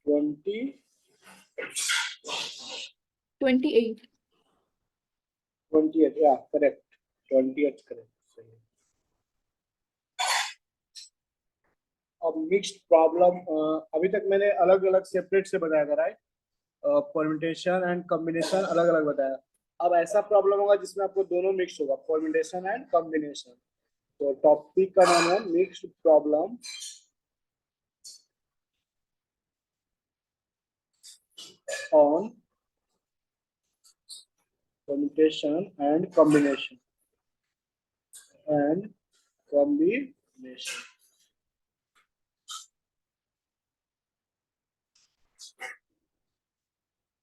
20 28. 28, yeah, correct. 28 correct. सही है। अब मिक्स्ड प्रॉब्लम, अभी तक मैंने अलग अलग सेपरेट से बताया था, राइट? परम्यूटेशन एंड कॉम्बिनेशन अलग अलग बताया। अब ऐसा प्रॉब्लम होगा जिसमें आपको दोनों मिक्स होगा, परम्यूटेशन एंड कॉम्बिनेशन। तो टॉपिक का नाम है mixed problem on permutation and combination and combination.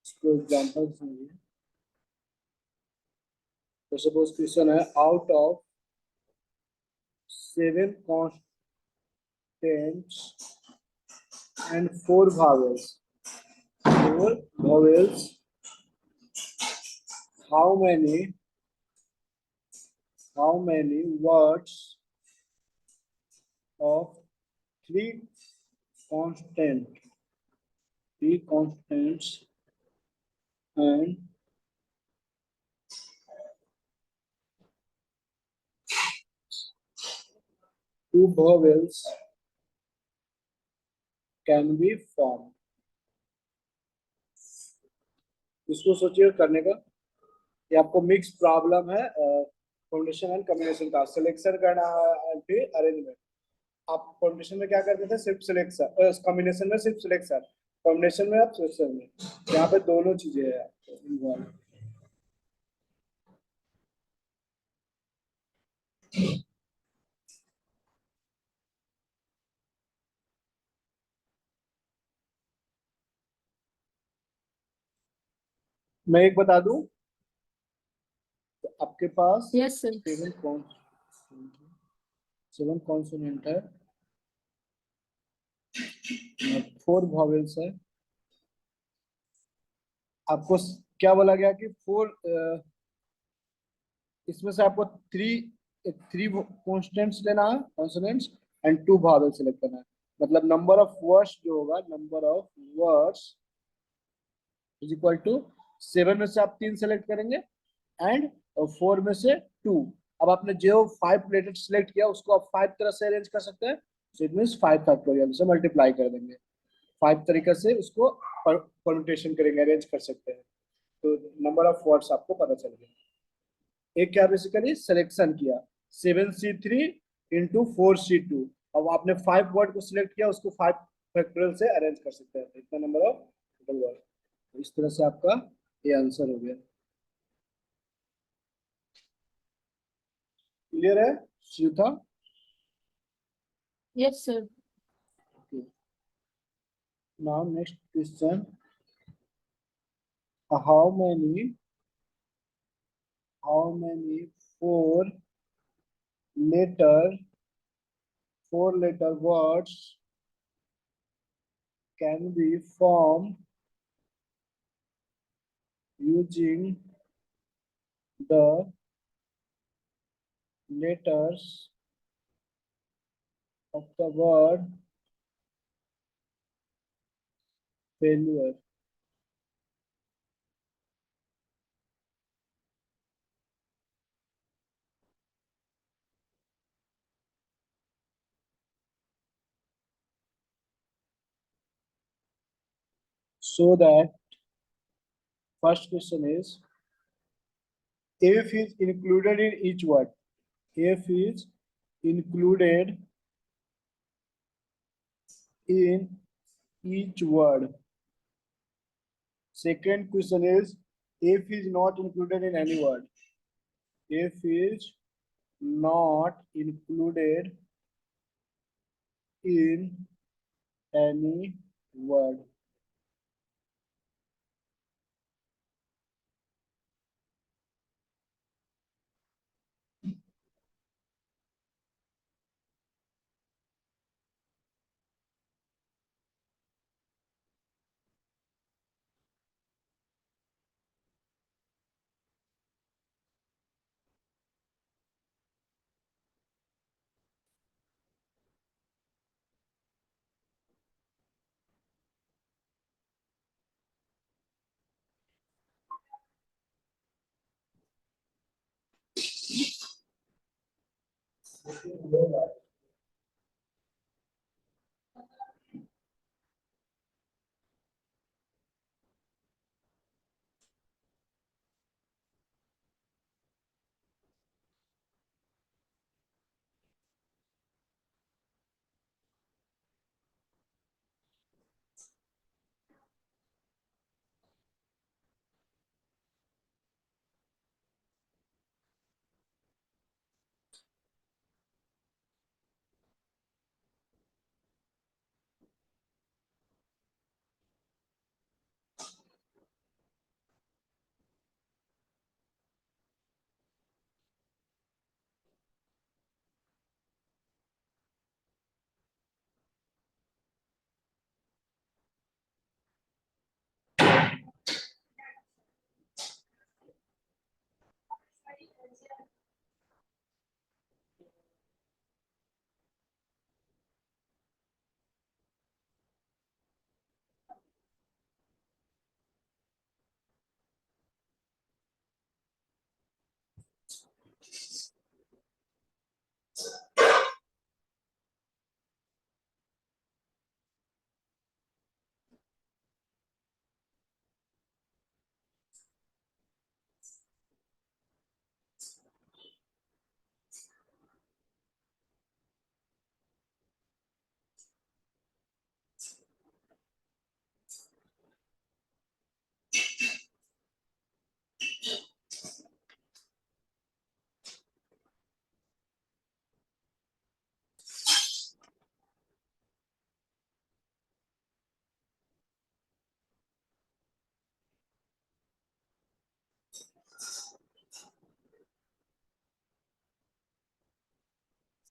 इसको एग्जांपल समझिए। तो सपोज क्वेश्चन है, out of 7 consonants and 4 vowels, how many words of three constants and 2 vowels can be formed? इसको सोचिए करने का। ये आपको मिक्स प्रॉब्लम है, फाउंडेशन एंड कॉम्बिनेशन का सिलेक्शन करना है, फिर अरेंजमेंट। आप फाउंडेशन में क्या करते थे? सिर्फ सिलेक्शन, कॉम्बिनेशन में सिर्फ सिलेक्शन, कॉम्बिनेशन में आप सिलेक्शन में। यहाँ पे दोनों चीजें हैं इन्वॉल्व। मैं एक बता दूं, तो आपके पास Yes, sir. 7 कॉन्सोनेंट है, 4 वॉवेल्स है। आपको क्या बोला गया कि 4, इसमें से आपको 3 कॉन्स्टेंट्स लेना है, कॉन्सोनेंट्स, एंड 2 वॉवेल सेलेक्ट करना है। मतलब नंबर ऑफ वर्ड्स जो होगा, number of words is equal to 7 में से आप 3 सेलेक्ट करेंगे एंड 4 में से 2। अब आपने जो 5 लेटर सेलेक्ट किया उसको आप 5 तरह से अरेंज कर सकते हैं। सो इट मींस 5 फैक्टोरियल से मल्टीप्लाई कर देंगे, 5 तरीके से उसको परम्यूटेशन करेंगे, अरेंज कर सकते हैं। तो नंबर ऑफ वर्ड्स आपको पता चल गया। एक क्या बेसिकली सिलेक्शन किया, 7C3 इंटू 4C2। अब आपने 5 वर्ड को सिलेक्ट किया, उसको 5 फैक्टोरियल से अरेंज कर सकते हैं। इतना नंबर ऑफ टोटल वर्ड। तो इस तरह से आपका ये आंसर हो गया। क्लियर है Shrita? Yes, sir. Okay. Now next question, how many four letter words can be formed using the letters of the word failure? So that first question is, if is included in each word. If is included in each word. Second question is, if is not included in any word. If is not included in any word.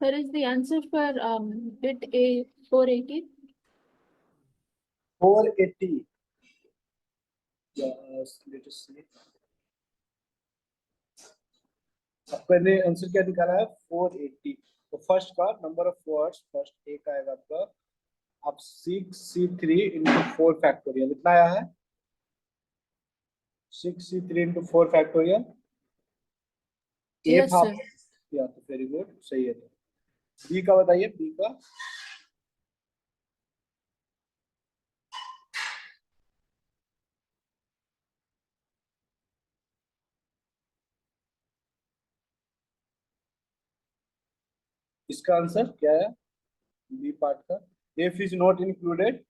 Sir, is the answer for bit A 480? 480. Yeah, let us see. आपका ने answer क्या निकाला है 480। तो first का number of words first A का आएगा आपका अब 6c3 into 4 फैक्टोरियल इतना आया है 6c3 into 4 फैक्टोरियल ए Yes, था sir. या तो वेरी गुड सही है। तो बी का बताइए बी का इसका आंसर क्या है बी पार्ट का if is not included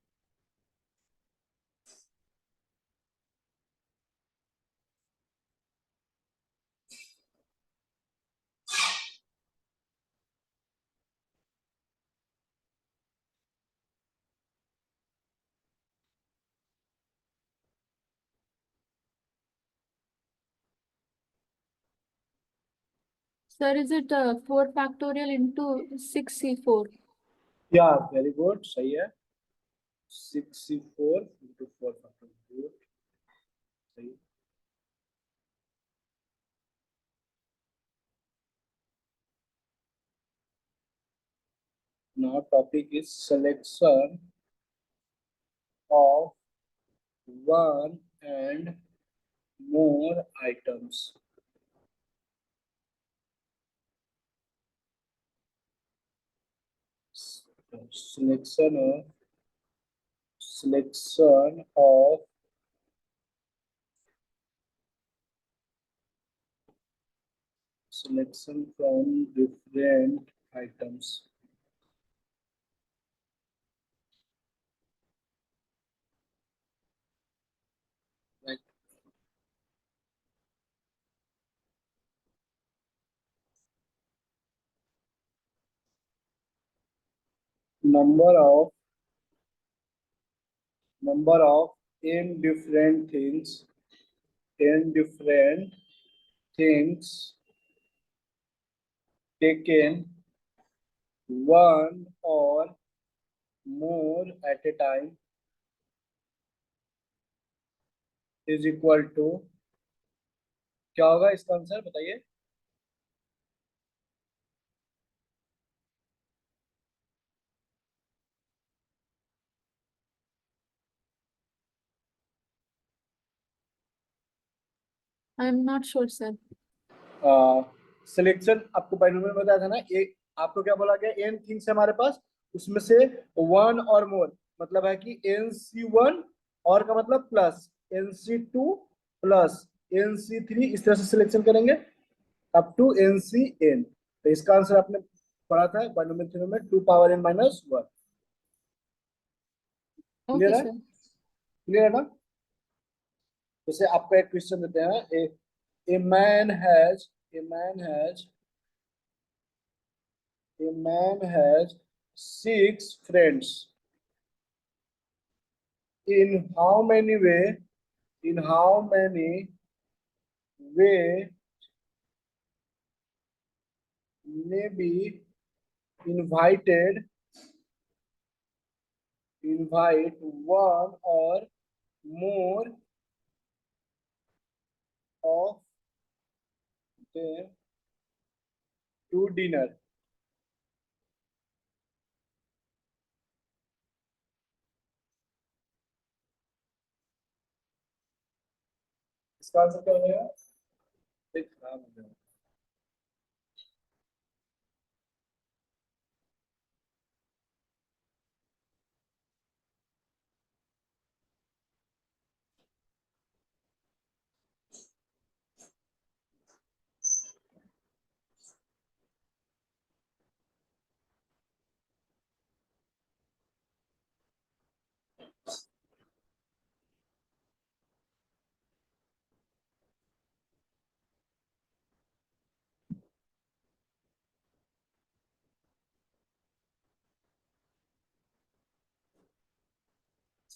Sir, is it 4 factorial into 6c4? या वेरी गुड सही है 6c4 into 4 फैक्टोरियल सही। Now topic is selection of one and more items. Selection of selection from different items. Like number of n different things taken one or more at a time is equal to क्या होगा इसका answer बताइए I'm not sure, sir. Selection आपको binomial में बताया था ना एक आपको क्या बोला गया, एन थिंग्स है हमारे पास, उसमें से वन और मोर, मतलब है कि NC1 और का मतलब प्लस NC2 प्लस NC3, इस तरह से सिलेक्शन करेंगे अप टू NCN। तो इसका आंसर आपने पढ़ा था बाइनोमियल थ्योरम में 2 पावर n - 1। क्लियर Okay, है? sir. क्लियर है ना? जैसे आपको एक क्वेश्चन देते हैं, a man has a man has a man has 6 friends, in how many way may be invited invite one or more of them to dinner? इसका answer क्या हो जाएगा? खराब हो जाएगा।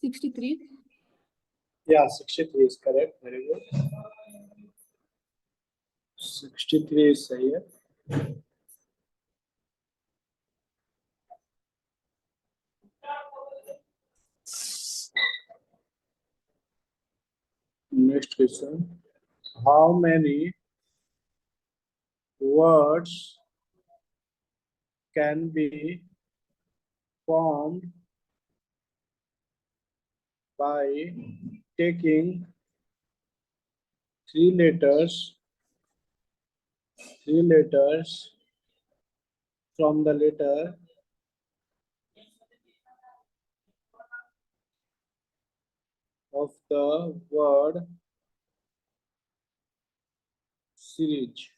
63. Yeah, 63 is correct. Very good. 63 is सही है। Next question. How many words can be formed by taking three letters from the letter of the word series?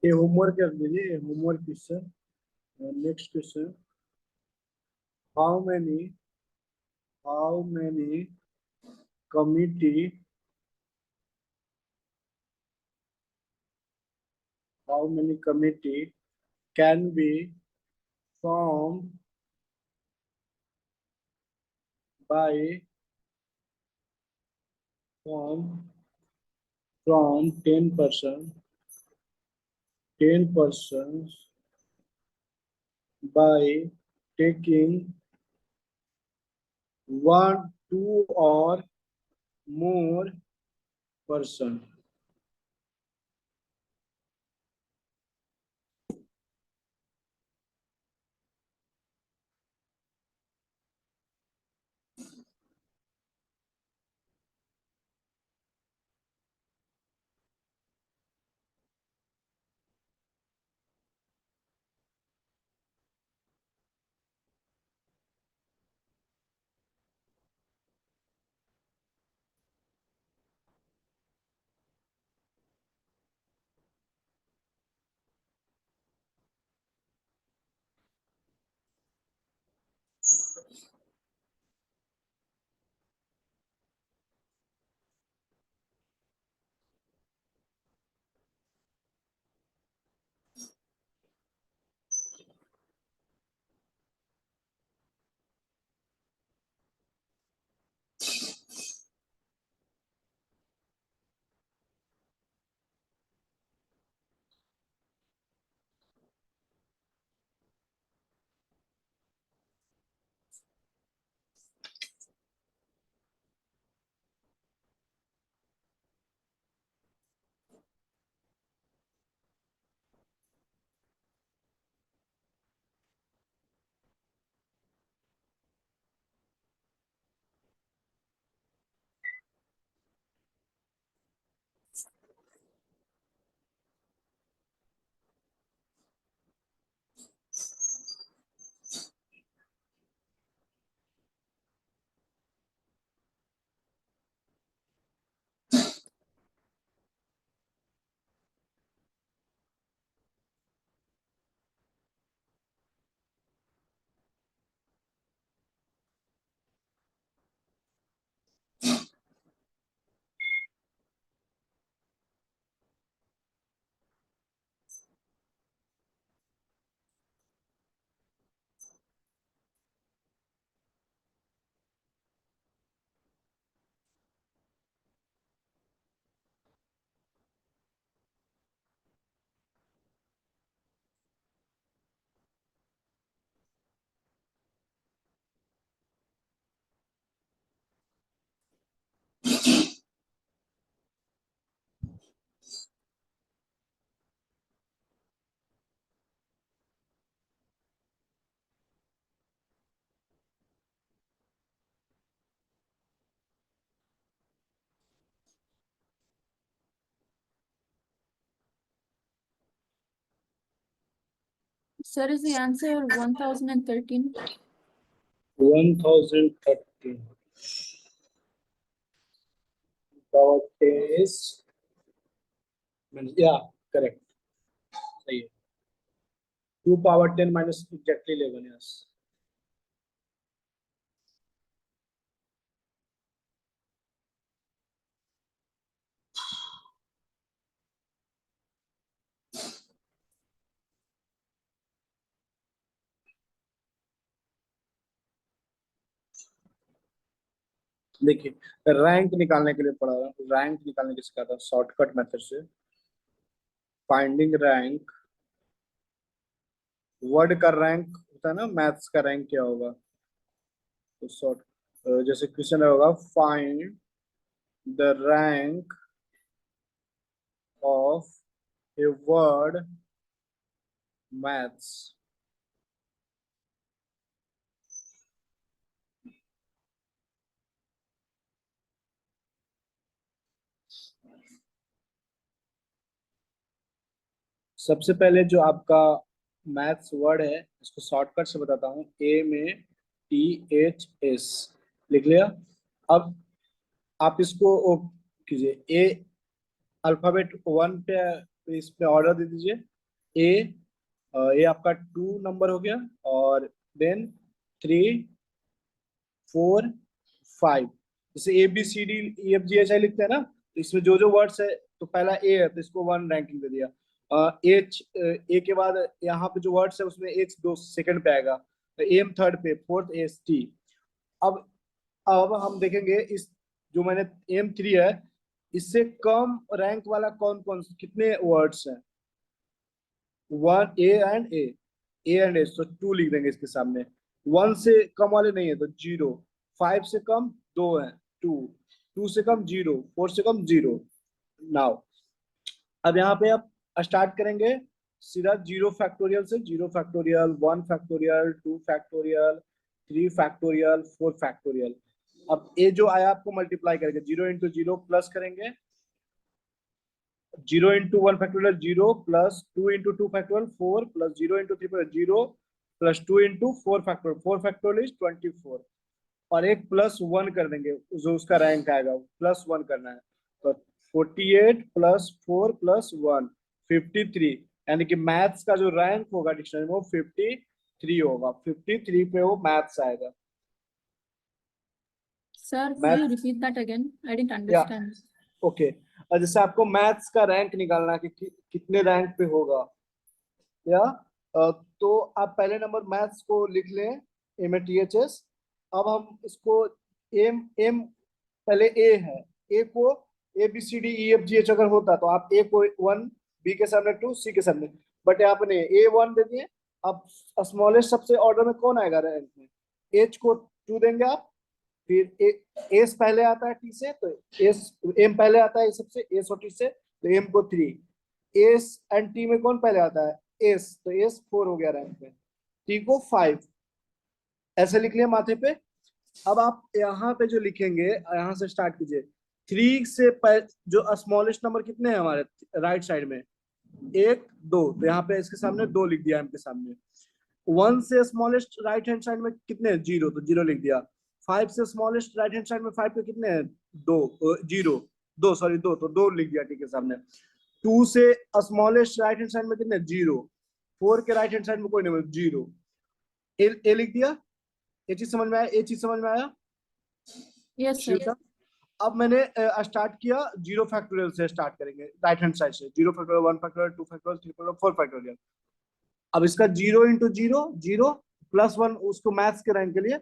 ये होमवर्क कर दीजिए, homework question. Next question. How many how many committee how many committee can be formed by formed from 10 persons by taking one, two or more person? Sir, is the answer 1013? 1013. Power 10 is, yeah, correct. सही है. 2 power 10 minus exactly 11, yes. देखिए, rank निकालने के लिए पढ़ा रहा हूँ. Rank निकालने के सिखाता हूँ शॉर्टकट मेथड से. फाइंडिंग रैंक, वर्ड का रैंक होता है ना, मैथ्स का रैंक क्या होगा. तो शॉर्ट, जैसे क्वेश्चन होगा, find the rank of a word maths. सबसे पहले जो आपका मैथ्स वर्ड है, इसको शॉर्टकट से बताता हूँ. AMATHS लिख लिया. अब आप इसको कीजिए. ए अल्फाबेट 1 पे इस पे ऑर्डर दे दीजिए. ए ये आपका 2 नंबर हो गया, और देन 3, 4, 5. जैसे ABCDEFGHI लिखते हैं ना, तो इसमें जो जो वर्ड्स है, तो पहला ए है तो इसको 1 रैंकिंग दे दिया. एच, ए के बाद यहाँ पे जो वर्ड्स है उसमें एच 2 सेकंड पे आएगा, तो एम थर्ड पे, फोर्थ ST. अब अब हम देखेंगे इस, जो मैंने M3 है, इससे कम रैंक वाला कौन कौन, कितने वर्ड्स हैं. 1 A एंड ए, तो 2 लिख देंगे इसके सामने. 1 से कम वाले नहीं है तो 0. 5 से कम 2 है, 2. 2 से कम 0, 4 से कम 0. नाउ अब यहाँ पे आप स्टार्ट करेंगे सीधा 0 फैक्टोरियल से. 0 factorial, 1 factorial, 2 factorial, 3 factorial, 4 factorial. अब ये जो आया आपको मल्टीप्लाई करेंगे. 0 × 0 प्लस करेंगे. 0 × 1 factorial 0, plus 2 × 2 factorial 4, plus 0 × 3 0, plus 2 × 4 factorial. 4 factorial is 24. और एक +1 कर देंगे, जो उसका रैंक आएगा +1 करना है. तो 48 + 4 + 1, 53. यानी कि मैथ्स का जो रैंक होगा डिक्शनरी में वो 53 होगा. 53 पे वो मैथ्स आएगा. Sir, could you math, repeat that again? I didn't या understand. ओके. और जैसे आपको मैथ्स का रैंक निकालना है कि कितने रैंक पे होगा, या तो आप पहले नंबर मैथ्स को लिख लें, MATHS. अब हम इसको एम एम पहले ए है. ए को ABCDEFGH अगर होता तो आप ए को 1, बी के सामने 2, सी के सामने, बट आपने A1 दे दिए. अब स्मॉलेस्ट सबसे ऑर्डर में कौन आएगा रैंक में, एच को 2 देंगे आप. फिर एस पहले आता है टी से, तो एस, एम पहले आता है सबसे, एस और टी से, तो एम को 3. एस एंड टी में कौन पहले आता है, एस, तो एस 4 हो गया रैंक में. टी को 5. ऐसे लिख लिया माथे पे. अब आप यहाँ पे जो लिखेंगे, यहाँ से स्टार्ट कीजिए. 3 से जो स्मॉलेस्ट नंबर कितने हैं हमारे राइट साइड में, 1, 2, तो यहाँ पे इसके सामने 2 लिख दिया एम के सामने. 1 से स्मॉलेस्ट राइट हैंड साइड में कितने हैं, 0, तो 0 लिख दिया. 5 से स्मॉलेस्ट राइट हैंड साइड में 5 पे कितने हैं, 2, 0, 2, सॉरी 2, तो 2 लिख दिया टी के सामने. 2 से स्मॉलेस्ट राइट हैंड साइड में कितने, 0. 4 के राइट हैंड साइड में कोई नहीं, 0. ए लिख दिया. ये चीज समझ में आया, ये चीज समझ में आया. Yes, sir. श्योर. अब मैंने स्टार्ट किया 0 फैक्टोरियल से. स्टार्ट करेंगे राइट हैंड साइड से. 0 factorial, 1 factorial, 2 factorial, 3 factorial, 4 factorial. अब इसका 0 × 0, 0, +1 उसको मैथ्स के रैंक के लिए.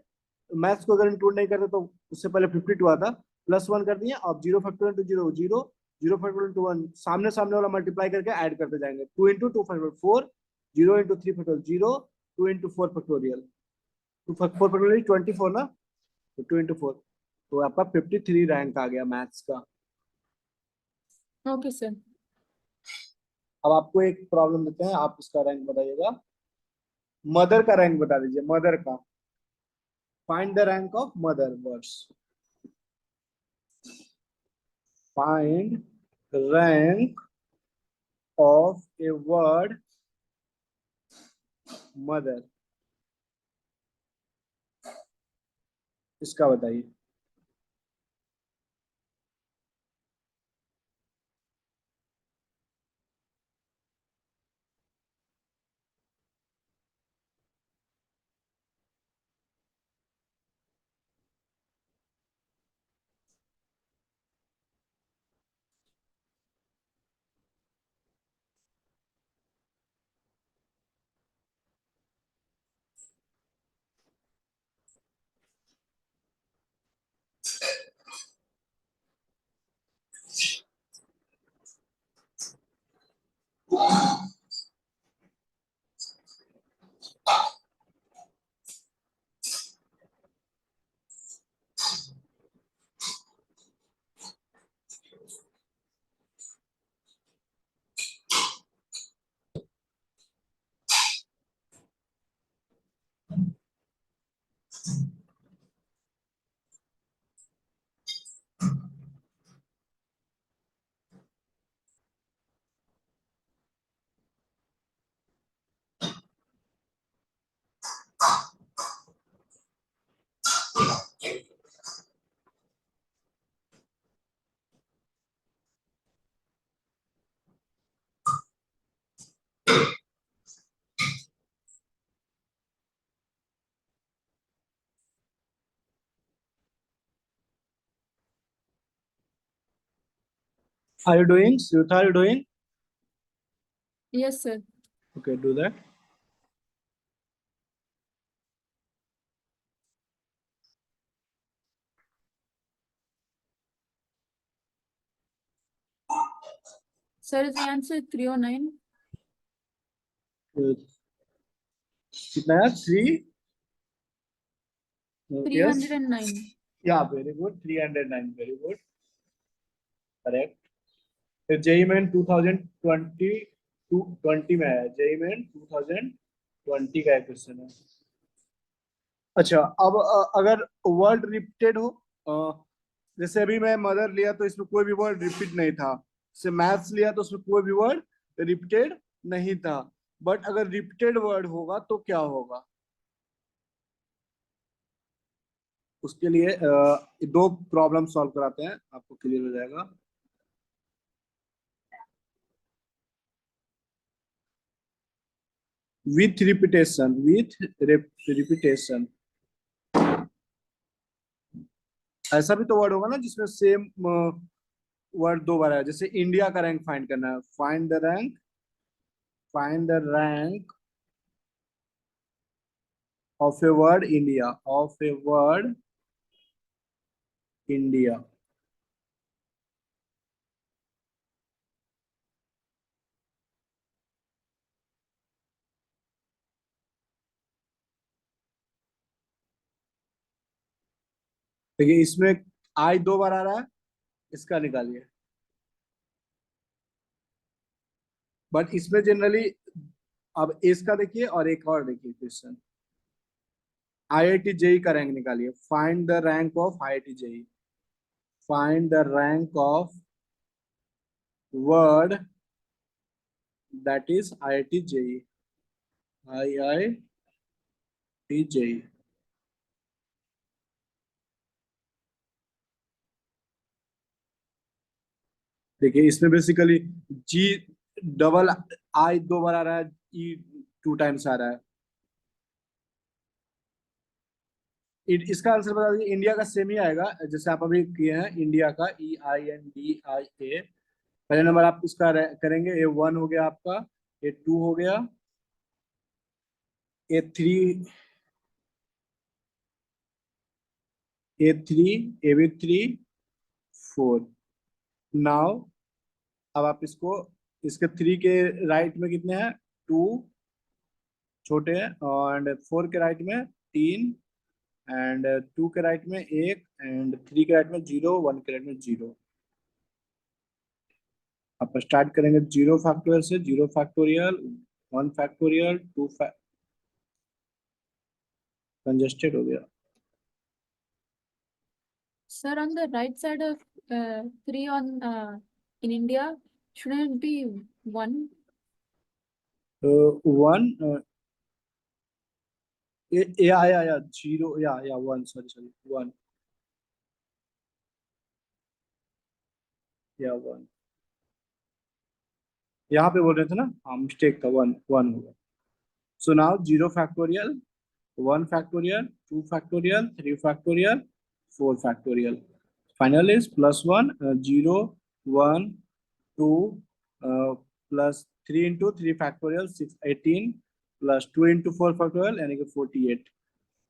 मैथ्स को अगर इंक्लूड नहीं करते तो उससे पहले 52 आता, +1 कर दिए. अब 0 फैक्टोरियल × 0, 0, 0 फैक्टोरियल × 1, सामने सामने वाला मल्टीप्लाई करके ऐड करते जाएंगे. 2 × 2 फैक्टोरियल 4, 0 × 3 फैक्टोरियल 0, 2 × 4 फैक्टोरियल 4 फैक्टोरियल 24 ना, तो 2 × 4, तो आपका 53 रैंक आ गया मैथ्स का. Okay, sir. अब आपको एक प्रॉब्लम देते हैं, आप इसका रैंक बताइएगा. मदर का रैंक बता दीजिए, मदर का. Find the rank of mother words. Find rank of a word mother, इसका बताइए। Are you doing? Sutha, are you doing? Yes, sir. Okay, do that. Sir, is the answer 309? कितना है? 309. Yeah, very good. 309. Very good. Correct. फिर JEE main 2020 में है। JEE main 2020 का question है। अच्छा, अब अगर वर्ड रिपीटेड हो, जैसे अभी मैं मदर लिया तो इसमें कोई भी वर्ड रिपीट नहीं था। से मैथ्स लिया तो उसमें कोई भी वर्ड रिपीटेड नहीं था। बट अगर रिपीटेड वर्ड होगा तो क्या होगा? उसके लिए दो प्रॉब्लम सॉल्व कराते हैं, आपको क्लियर हो जाएगा। विथ रिपीटेशन ऐसा भी तो वर्ड होगा ना जिसमें सेम वर्ड दो बार है। जैसे इंडिया का रैंक फाइंड करना है, find the rank of a word India. देखिए इसमें आई दो बार आ रहा है, इसका निकालिए। बट इसमें जनरली, अब इसका देखिए और एक और देखिए क्वेश्चन। आईआईटी जेई का रैंक निकालिए। Find the rank of IIT JEE. Find the rank of word that is IIT JEE. IIT JEE. देखिए इसमें बेसिकली जी डबल आई दो बार आ रहा है, ई 2 टाइम्स आ रहा है। इसका आंसर बता दीजिए। इंडिया का सेम ही आएगा जैसे आप अभी किए हैं। इंडिया का EINDIA। पहले नंबर आप इसका करेंगे। A1 हो गया आपका, A2 हो गया, A3, AB3, 4। नाउ अब आप इसको, इसके 3 के राइट में कितने हैं? 2 छोटे हैं, एंड 4 के राइट में 3, एंड 2 के राइट में 1, एंड 3 के राइट में 0, 1 के राइट में 0। आप स्टार्ट करेंगे 0 फैक्टोरियल से। 0 फैक्टोरियल, 1 फैक्टोरियल, 2 कंजेस्टेड हो गया। Sir, on the right side of 3 on in India, shouldn't it be 1? तो 1 या 0 या 1, सॉरी 1 या 1, यहाँ पे बोल रहे थे ना, हाँ मिस्टेक था, 1 1 होगा। So now 0 factorial, 1 factorial, 2 factorial, 3 factorial, 4 factorial. Final is +1, 0, 1, 2, plus 3 into 3 factorial, 6, 18, plus 2 into 4 factorial, यानी कि 48.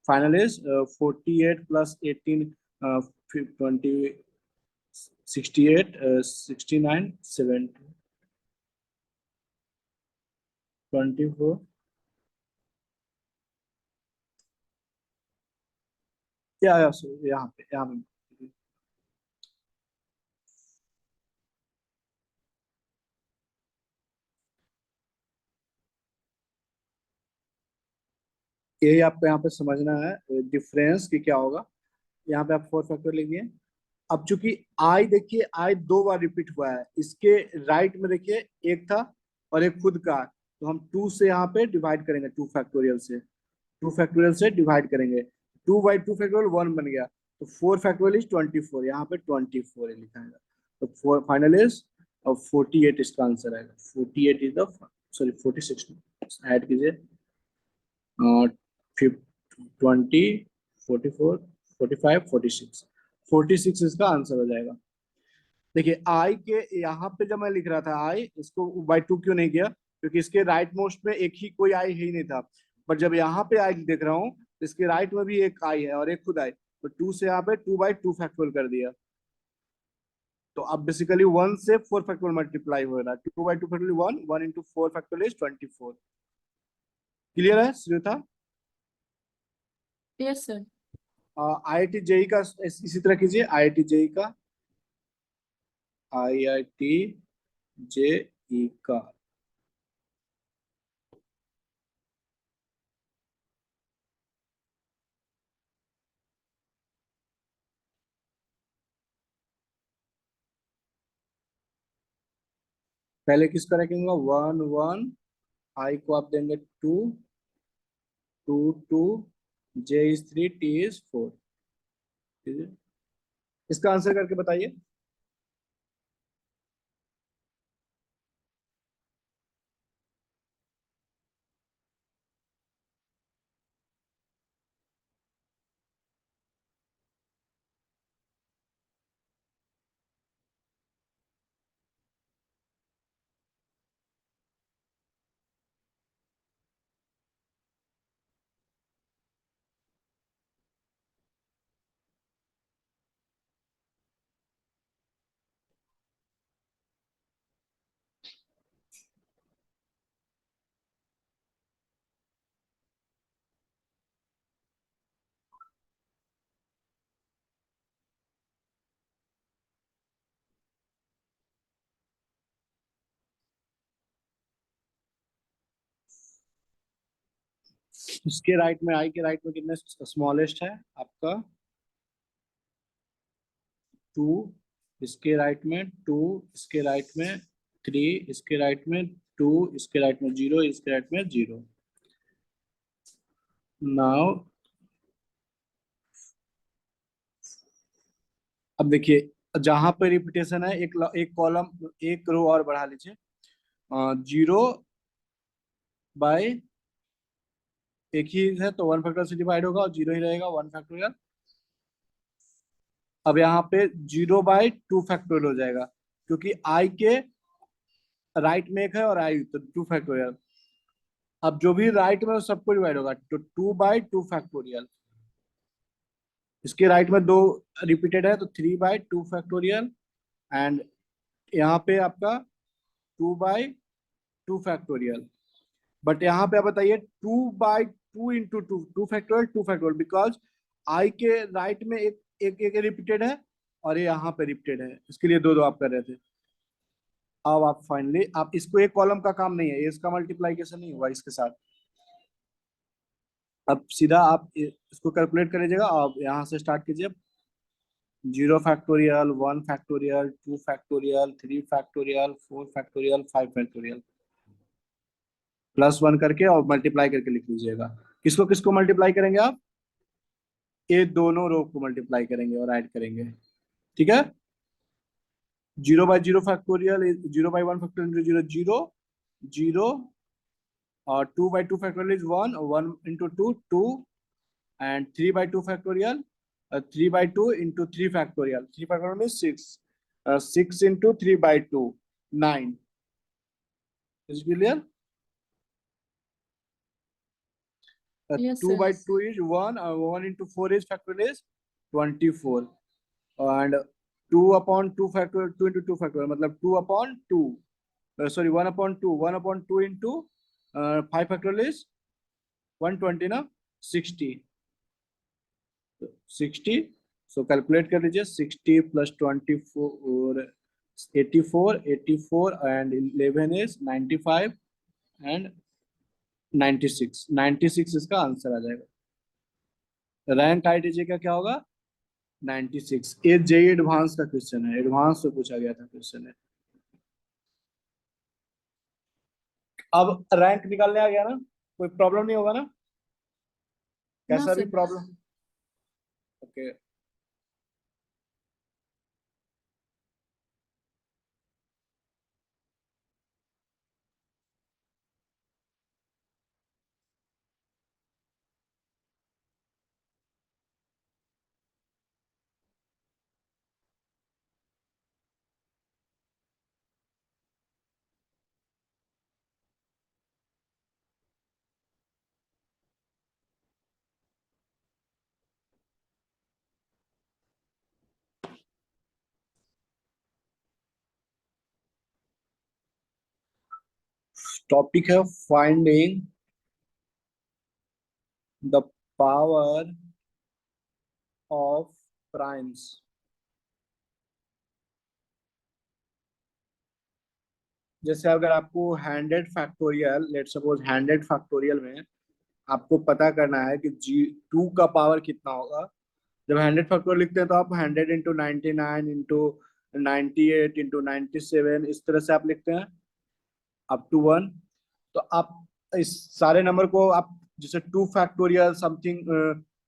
Final is 48 plus 18, 20, 68, 69, 70, 24. या यहाँ पे यही आपको यहाँ पे समझना है डिफरेंस कि क्या होगा। यहाँ पे आप 4 फैक्टर लिखिए। अब चूंकि आई देखिए, आई 2 बार रिपीट हुआ है, इसके राइट में देखिए एक था और एक खुद का, तो हम 2 से यहाँ पे डिवाइड करेंगे, 2 फैक्टोरियल से, 2 फैक्टोरियल से डिवाइड करेंगे, 2 बाई 2 फैक्टोरियल 1 बन गया, तो 4 फैक्टोरियल इज 24, यहाँ पे 24 लिखा है, तो 4 फाइनल इज 48 इसका आंसर आएगा। 48 इज द, सॉरी 46 ऐड कीजिए, 20, 44, 45, 46, 46 इसका आंसर हो जाएगा। देखिए आई के यहाँ पे जब मैं लिख रहा था आई, इसको बाई 2 क्यों नहीं किया, क्योंकि इसके राइट मोस्ट में एक ही कोई आई ही नहीं था, पर जब यहाँ पे आई देख रहा हूँ तो इसके राइट में भी एक आई है और एक खुद आई, तो 2 से यहाँ पे 2 बाई 2 फैक्टोरियल कर दिया, तो अब बेसिकली 1 से 4 फैक्टोरियल मल्टीप्लाई हो रहा है, 2 by 2 factorial 1, 1 into 4 factorial is 24। Clear है Shrita? Yes, sir. IIT JEE का इसी तरह कीजिए, IIT जेई का, IIT जेई का पहले किसका रखेंगे, 1 1, आई को आप देंगे 2 2 2, जे इज 3, टी इज 4। ठीक है, इसका आंसर करके बताइए। इसके राइट में, आई के राइट में कितने स्मॉलेस्ट है आपका, 2, इसके राइट में 2, इसके राइट में 3, इसके राइट में 2, इसके राइट में 0, इसके राइट में 0। नाउ अब देखिए, जहां पे रिपीटेशन है, एक कॉलम, एक रो और बढ़ा लीजिए, 0 बाय, एक ही है तो 1 फैक्टोरियल से डिवाइड होगा और 0 ही रहेगा, 1 फैक्टोरियल। अब यहाँ पे 0 बाई 2 फैक्टोरियल हो जाएगा, क्योंकि आई के राइट में एक है और आई, तो 2 फैक्टोरियल। अब जो भी राइट में सबको डिवाइड होगा, तो 2 बाई 2 फैक्टोरियल। इसके राइट में 2 रिपीटेड है, तो 3 बाई 2 फैक्टोरियल, एंड यहाँ पे आपका 2 बाई 2 फैक्टोरियल। बट यहाँ पे आप बताइए 2 by 2 into 2, 2 factorial 2 factorial, because I के राइट में एक रिपीटेड है और ये यहाँ पे रिपीटेड है, इसके लिए 2 2 आप कर रहे थे। अब आप फाइनली, आप इसको एक कॉलम का काम नहीं है, इसका मल्टीप्लाइकेशन नहीं हुआ इसके साथ, अब सीधा आप इसको कैलकुलेट कर लीजिएगा। आप यहाँ से स्टार्ट कीजिए, 0 factorial, 1 factorial, 2 factorial, 3 factorial, 4 factorial, 5 factorial, +1 करके और मल्टीप्लाई करके लिख लीजिएगा। किसको किसको मल्टीप्लाई करेंगे आप? ये दोनों रो को मल्टीप्लाई करेंगे और ऐड करेंगे, ठीक है। 0/0 फैक्टोरियल, 0/1 फैक्टोरियल, 0 0 और 2/2 factorial is 1, 1 into 2 2, and 3/2 factorial, 3/2 into 3 factorial, 3 factorial means 6, 6 into 3/2 9. Is it clear? Yes, 2 sir. by 2 is 1, 1 into 4 is factorial is 24, and 2 upon 2 factorial, 2 into 2 factorial मतलब 2 upon 2, sorry 1 upon 2, 1 upon 2 into 5 factorial is 120 ना, 60, 60. सो calculate कर लीजिए, 60 plus 24 84, 84 and 11 is 95 and 96, 96 इसका answer आ जाएगा। Rank आईटीजे का क्या होगा? 96। ये जेई एडवांस का क्वेश्चन है, एडवांस से पूछा गया था क्वेश्चन है। अब रैंक निकालने आ गया ना, कोई प्रॉब्लम नहीं होगा ना? No, कैसा भी sir. प्रॉब्लम? ओके। टॉपिक है finding the power of primes. जैसे अगर आपको 100 फैक्टोरियल, लेट सपोज 100 फैक्टोरियल में आपको पता करना है कि G2 का पावर कितना होगा। जब 100 फैक्टोरियल लिखते हैं तो आप 100 इंटू 99 इंटू 98 इंटू 97 इस तरह से आप लिखते हैं अप टू 1। तो आप इस सारे नंबर को आप जैसे 2 फैक्टोरियल समथिंग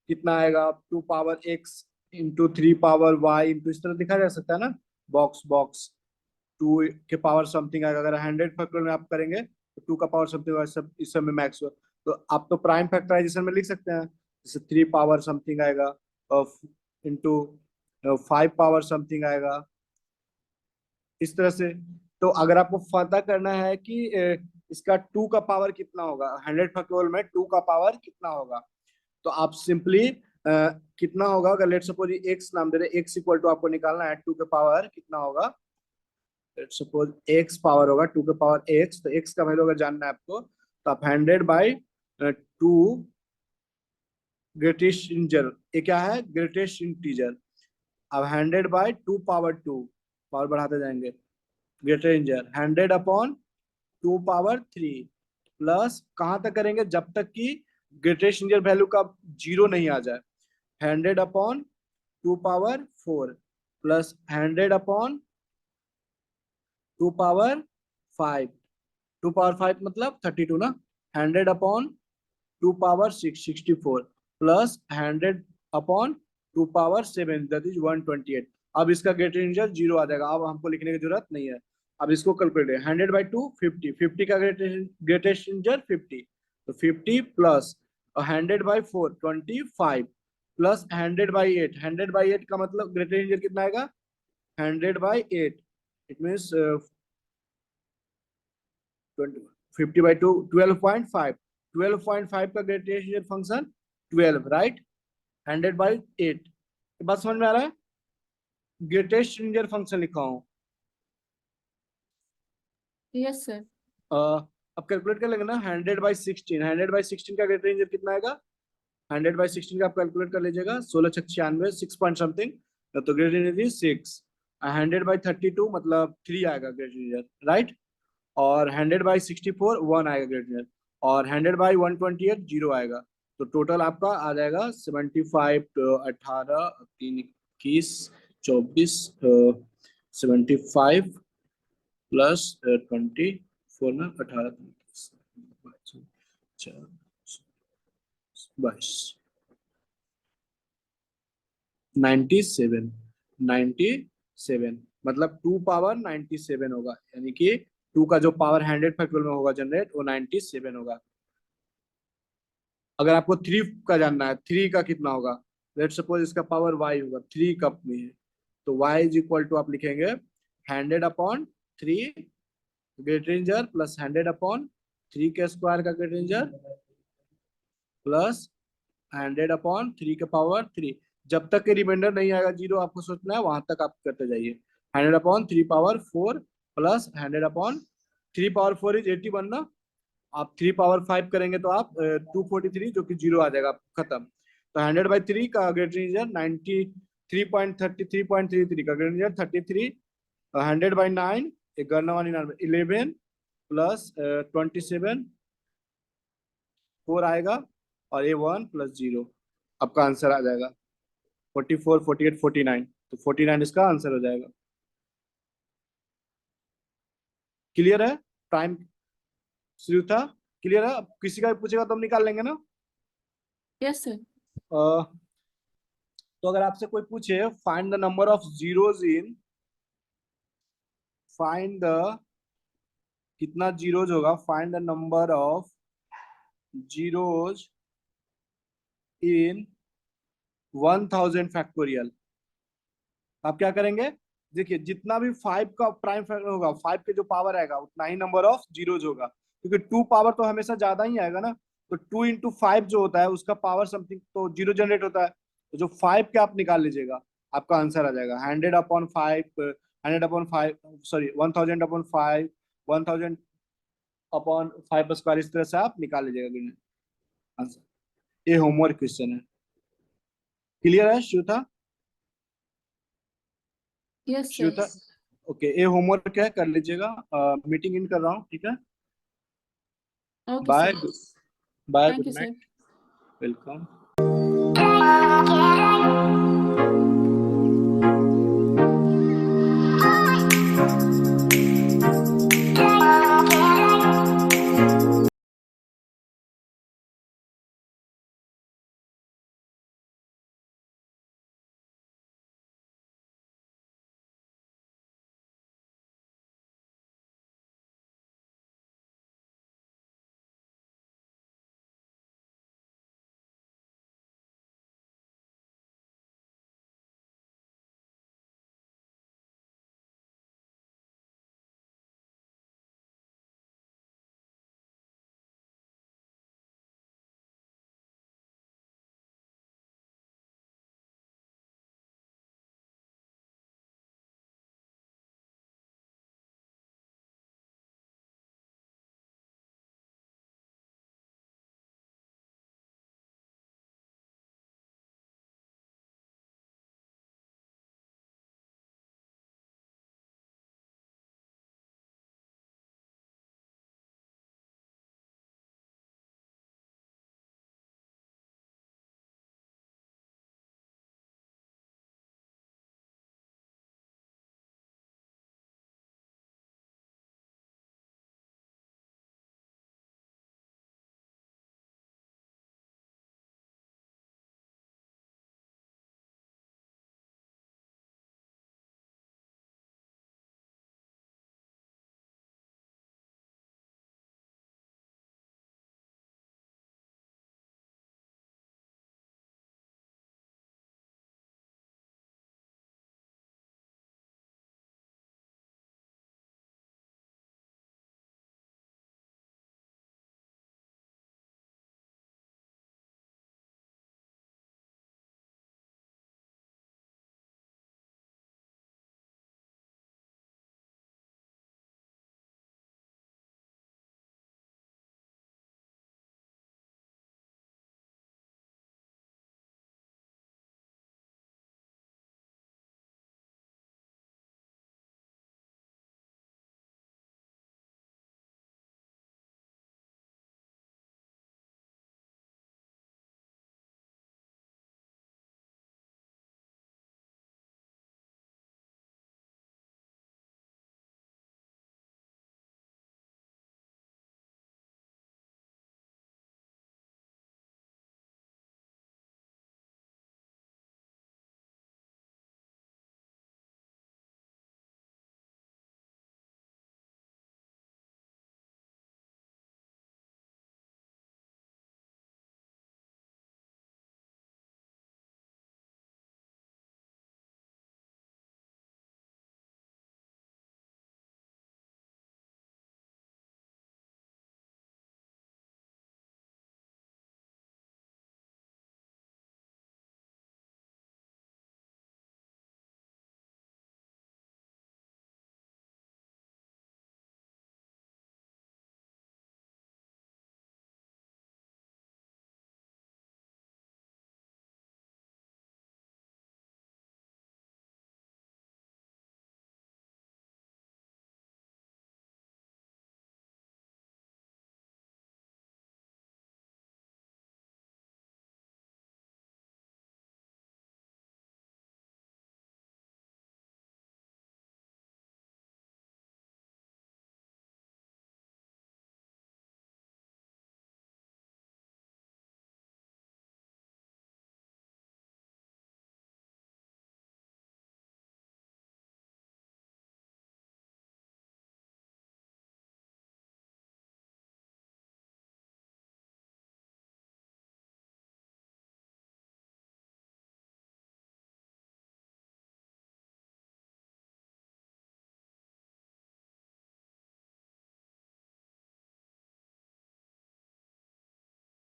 कितना आएगा, 2 power x into 3 power y into इस तरह लिखा जा सकता है ना, बॉक्स बॉक्स 2 के पावर समथिंग आएगा। अगर 100 फैक्टोरियल में आप करेंगे तो 2 का पावर समथिंग सब इस सब में मैक्स हो, तो आप तो प्राइम फैक्टराइजेशन में लिख सकते हैं, जैसे 3 पावर समथिंग आएगा इंटू 5 पावर समथिंग आएगा इस तरह से। तो अगर आपको पता करना है कि इसका 2 का पावर कितना होगा, 100 फैक्टोरियल में 2 का पावर कितना होगा, तो आप सिंपली कितना होगा, अगर लेट सपोज एक्स नाम दे रहे, एक्स इक्वल टू आपको निकालना है 2 के पावर कितना होगा। सपोज x पावर होगा 2 के पावर x, तो x का वैल्यू अगर जानना है आपको तो आप 100/2 ग्रेटेस्ट इंटीजर, ये क्या है ग्रेटेस्ट इंटीजर। अब 100/2 पावर 2, पावर बढ़ाते जाएंगे, ग्रेटर इंटीजर 100/2 पावर 3 प्लस कहां तक करेंगे, जब तक कि ग्रेटेस्ट इंटीजर वैल्यू का 0 नहीं आ जाए, 100/2 पावर 4 प्लस 100/2 पावर 5, 2 पावर 5 मतलब 32 ना, 100/2 power 6 64 plus 100/2 power 7 that is 128। अब इसका ग्रेटर इंटीजर 0 आ जाएगा, अब हमको लिखने की जरूरत नहीं है। अब इसको कैलकुलेट, 100/2 50, 50 का ग्रेटेस्ट इंटीजर 50, तो 50 प्लस 100/4 25 प्लस 100/8, 100/8 का मतलब ग्रेटर इंटीजर कितना आएगा 100/8, इट मीन्स 50/2 12.5, 12.5 का ग्रेटेस्ट फंक्शन 12 राइट, 100/8। बात समझ में आ रहा है? ग्रेटेस्ट इंटीजर फंक्शन लिखा हूं। Yes, sir. अब कैलकुलेट कर लेंगे ना, 100/16, 100/16 का ग्रेटर इंटीजर कितना आएगा, 100/16 का आप कैलकुलेट कर लीजिएगा, 16×96 6 पॉइंट समथिंग, तो ग्रेटर इंटीजर 6। 100/32 मतलब 3 आएगा ग्रेटर इंटीजर राइट, और 100/64 1 आएगा ग्रेटर इंटीजर, और 100/128 0 आएगा। तो टोटल आपका आ जाएगा 75, 18 3 21 24 75 प्लस 24 में 18 बस 97 मतलब 2 पावर 97 होगा, यानी कि 2 का जो पावर 100 फैक्टोरियल में होगा जनरेट, वो 97 होगा। अगर आपको 3 का जानना है, 3 का कितना होगा, लेट सपोज इसका पावर y होगा, 3 कप में है, तो y इज इक्वल टू आप लिखेंगे 100/3 ग्रेट रेंजर प्लस 100/3 के स्क्वायर का ग्रेट रेंजर प्लस 100/3 के पावर 3। जब तक के रिमाइंडर नहीं आएगा जीरो, आपको सोचना है, वहां तक आप करते जाइए। 100/3 पावर 4 प्लस 100/3 पावर 4 इज 81 ना। आप 3 पावर 5 करेंगे तो आप 243, जो कि जीरो आ जाएगा, खत्म। तो 100/3 का ग्रेट रेंजर 93.33 का ग्रेट रेंजर 33, 100/9 एक गणना वाली 11 प्लस 27 4 आएगा, और A1 प्लस 0 आपका आंसर आ जाएगा 44, 48, 49। तो 49 इसका आंसर हो जाएगा। क्लियर है? टाइम शुरू था, क्लियर है? अब किसी का भी पूछेगा तो हम निकाल लेंगे ना। Yes, sir. तो अगर आपसे कोई पूछे find the number of zeros in, find the कितना जीरोज होगा, find the number of zeros in 1000 factorial. आप क्या करेंगे, देखिए जितना भी 5 का प्राइम फैक्टर होगा, 5 के जो पावर आएगा उतना ही नंबर ऑफ जीरोज होगा, क्योंकि 2 पावर तो हमेशा ज्यादा ही आएगा ना। तो 2 इंटू 5 जो होता है उसका पावर समथिंग तो जीरो जनरेट होता है, तो जो 5 के आप निकाल लीजिएगा, आपका आंसर आ जाएगा 100/5, 100/5 सॉरी 1000/5, 1000/5 स्क्वायर, इस तरह से आप निकाल लीजिएगा आंसर। ये होमवर्क क्वेश्चन है। क्लियर है श्रुता? Yes, sir. श्रुता ओके, ये होमवर्क है, कर लीजिएगा। मीटिंग इन कर रहा हूँ, ठीक है? Okay, bye sir. Bye, Thank good you, sir. Night, welcome.